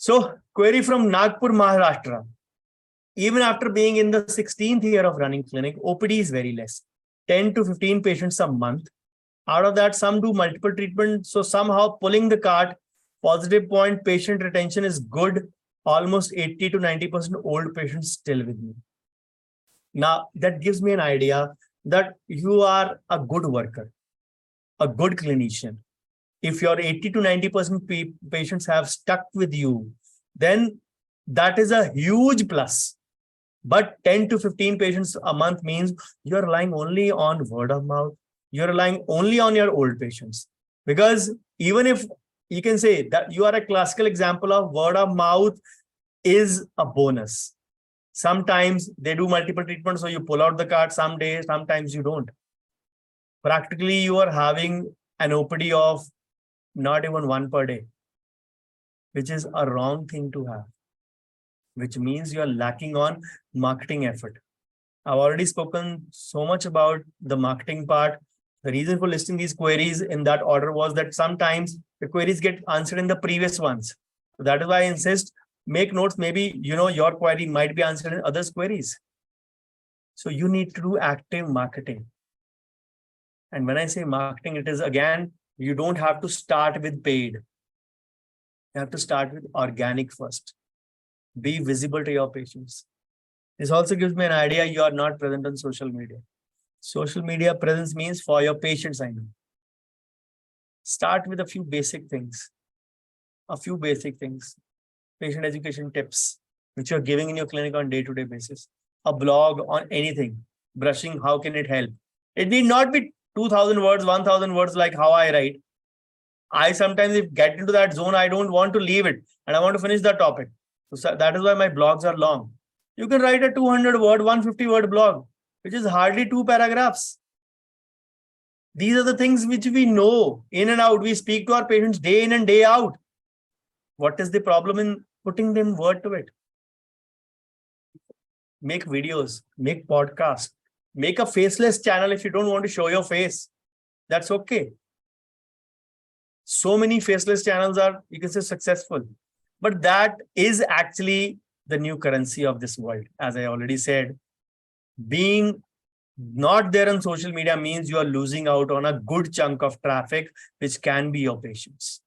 So, query from Nagpur, Maharashtra. Even after being in the 16th year of running clinic, OPD is very less. 10 to 15 patients a month. Out of that, some do multiple treatments. So somehow pulling the cart, positive point, patient retention is good. Almost 80 to 90% old patients still with me. Now, that gives me an idea that you are a good worker, a good clinician. If your 80 to 90% patients have stuck with you, then that is a huge plus. But 10 to 15 patients a month means you're relying only on word of mouth. You're relying only on your old patients. Because even if you can say that you are a classical example of word of mouth is a bonus. Sometimes they do multiple treatments, so you pull out the card some days, sometimes you don't. Practically, you are having an OPD of not even one per day, which is a wrong thing to have, which means you are lacking on marketing effort. I've already spoken so much about the marketing part. The reason for listing these queries in that order was that sometimes the queries get answered in the previous ones. So that is why I insist, make notes. Maybe, your query might be answered in others' queries. So you need to do active marketing. And when I say marketing, it is again, you don't have to start with paid. You have to start with organic first. Be visible to your patients. This also gives me an idea you are not present on social media. Social media presence means for your patients, I know. Start with a few basic things. Patient education tips, which you're giving in your clinic on day-to-day basis. A blog on anything. Brushing, how can it help? It need not be 2,000 words, 1,000 words like how I write. I sometimes get into that zone, I don't want to leave it and I want to finish that topic. So that is why my blogs are long. You can write a 200-word, 150-word blog, which is hardly 2 paragraphs. These are the things which we know in and out. We speak to our patients day in and day out. What is the problem in putting them word to it? Make videos, make podcasts, make a faceless channel if you don't want to show your face. That's okay. So many faceless channels are, you can say, successful. But that is actually the new currency of this world. As I already said, being not there on social media means you are losing out on a good chunk of traffic, which can be your patients.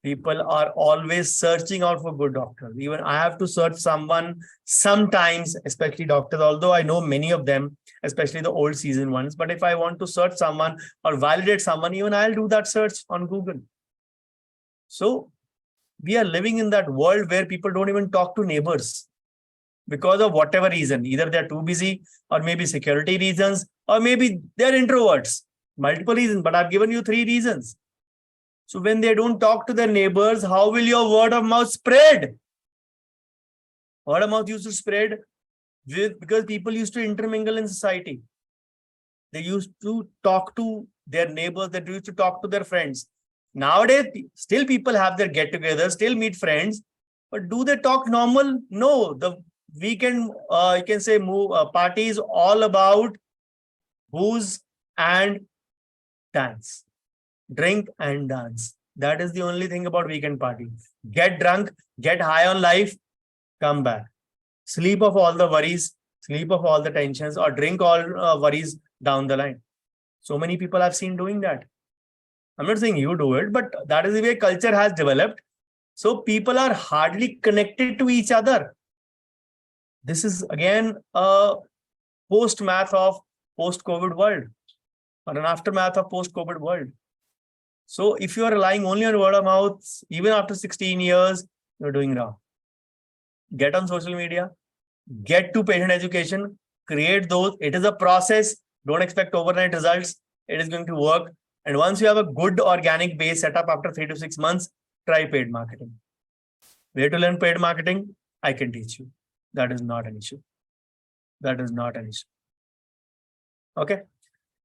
People are always searching out for good doctors. Even I have to search someone sometimes, especially doctors, although I know many of them, especially the old seasoned ones. But if I want to search someone or validate someone, even I'll do that search on Google. So we are living in that world where people don't even talk to neighbors because of whatever reason. Either they're too busy or maybe security reasons, or maybe they're introverts. Multiple reasons, but I've given you 3 reasons. So when they don't talk to their neighbors, how will your word of mouth spread? Word of mouth used to spread because people used to intermingle in society. They used to talk to their neighbors, they used to talk to their friends. Nowadays, still people have their get-together, still meet friends, but do they talk normal? No. The weekend, you can say, party is all about booze and dance. Drink and dance. That is the only thing about weekend party. Get drunk, get high on life, come back. Sleep off all the worries, sleep off all the tensions, or drink all worries down the line. So many people I've seen doing that. I'm not saying you do it, but that is the way culture has developed. So people are hardly connected to each other. This is again a post-math of post-COVID world, or an aftermath of post-COVID world. So if you are relying only on word of mouth, even after 16 years, you're doing wrong. Get on social media, get to patient education, create those. It is a process. Don't expect overnight results. It is going to work. And once you have a good organic base set up after 3 to 6 months, try paid marketing. Where to learn paid marketing? I can teach you. That is not an issue. That is not an issue. Okay.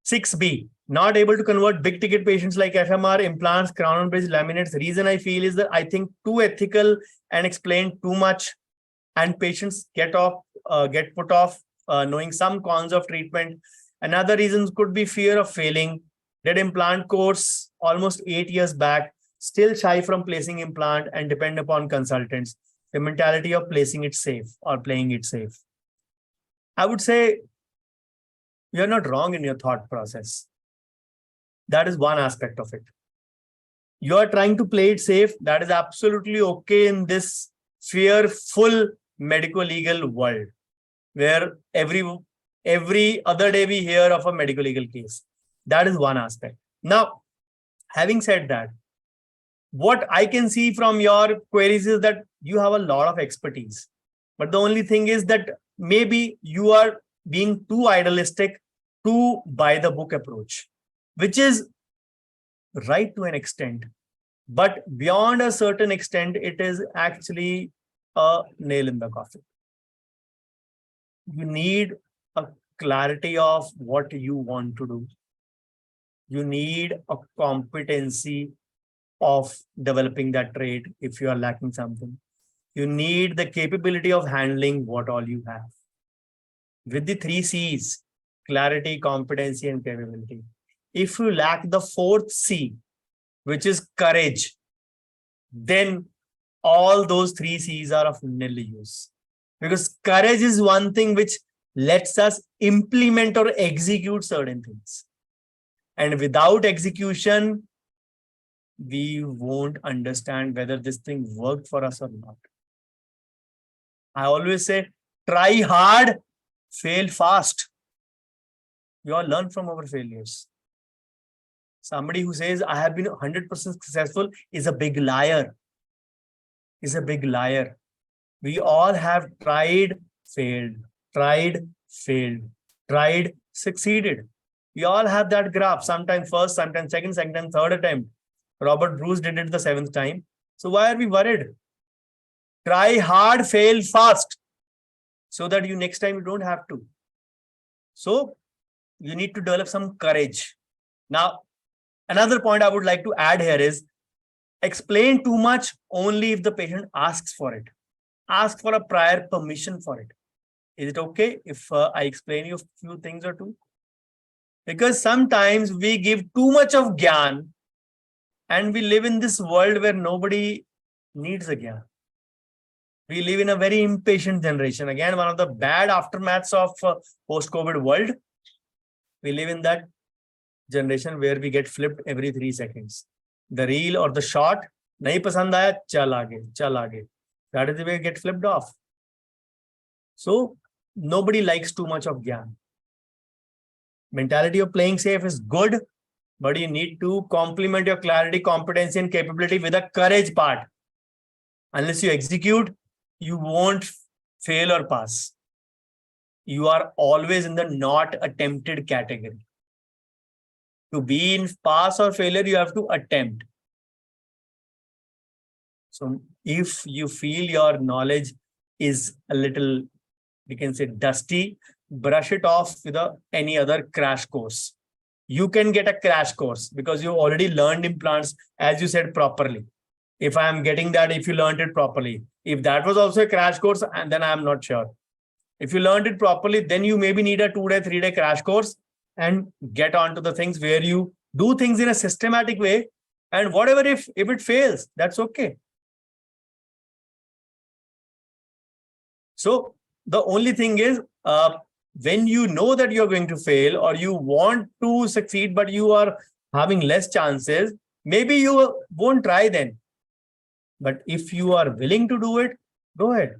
6B, not able to convert big ticket patients like FMR, implants, crown and bridge, laminates. Reason I feel is that I think too ethical and explain too much, and patients get put off knowing some cons of treatment. Another reason could be fear of failing. Did implant course almost 8 years back. still shy from placing implant and depend upon consultants, the mentality of placing it safe or playing it safe. I would say you're not wrong in your thought process. That is one aspect of it. You're trying to play it safe. That is absolutely okay in this fearful medical legal world where every other day we hear of a medical legal case. That is one aspect. Now, having said that, what I can see from your queries is that you have a lot of expertise. But the only thing is that maybe you are being too idealistic to buy the book approach, which is right to an extent. But beyond a certain extent, it is actually a nail in the coffin. You need a clarity of what you want to do. You need a competency of developing that trait if you are lacking something. You need the capability of handling what all you have. With the 3 C's, clarity, competency, and capability. If you lack the 4th C, which is courage, then all those 3 C's are of nil use. Because courage is one thing which lets us implement or execute certain things. And without execution, we won't understand whether this thing worked for us or not. I always say, try hard, fail fast. We all learn from our failures. Somebody who says, I have been 100% successful is a big liar. Is a big liar. We all have tried, failed, tried, failed, tried, succeeded. We all have that graph. Sometimes first, sometimes second, sometimes third attempt. Robert Bruce did it the 7th time. So why are we worried? Try hard, fail fast, so that you next time you don't have to. So you need to develop some courage. Now, another point I would like to add here is explain too much only if the patient asks for it. Ask for a prior permission for it. Is it okay if I explain you a few things or two? Because sometimes we give too much of gyan and we live in this world where nobody needs a gyan. We live in a very impatient generation. Again, one of the bad aftermaths of post-COVID world. We live in that generation where we get flipped every 3 seconds. The reel or the shot, nahi pasand aaya, chal aage, chal aage. That is the way we get flipped off. So nobody likes too much of gyan. Mentality of playing safe is good, but you need to complement your clarity, competency, and capability with a courage part. Unless you execute, you won't fail or pass. You are always in the not attempted category. To be in pass or failure, you have to attempt. So if you feel your knowledge is a little, we can say, dusty, brush it off with any other crash course. You can get a crash course because you already learned implants, as you said, properly. If I am getting that, if you learned it properly. If that was also a crash course, and then I am not sure. If you learned it properly, then you maybe need a 2-day, 3-day crash course and get on to the things where you do things in a systematic way. And whatever, if it fails, that's okay. So the only thing is, when you know that you're going to fail or you want to succeed, but you are having less chances, maybe you won't try then. But if you are willing to do it, go ahead.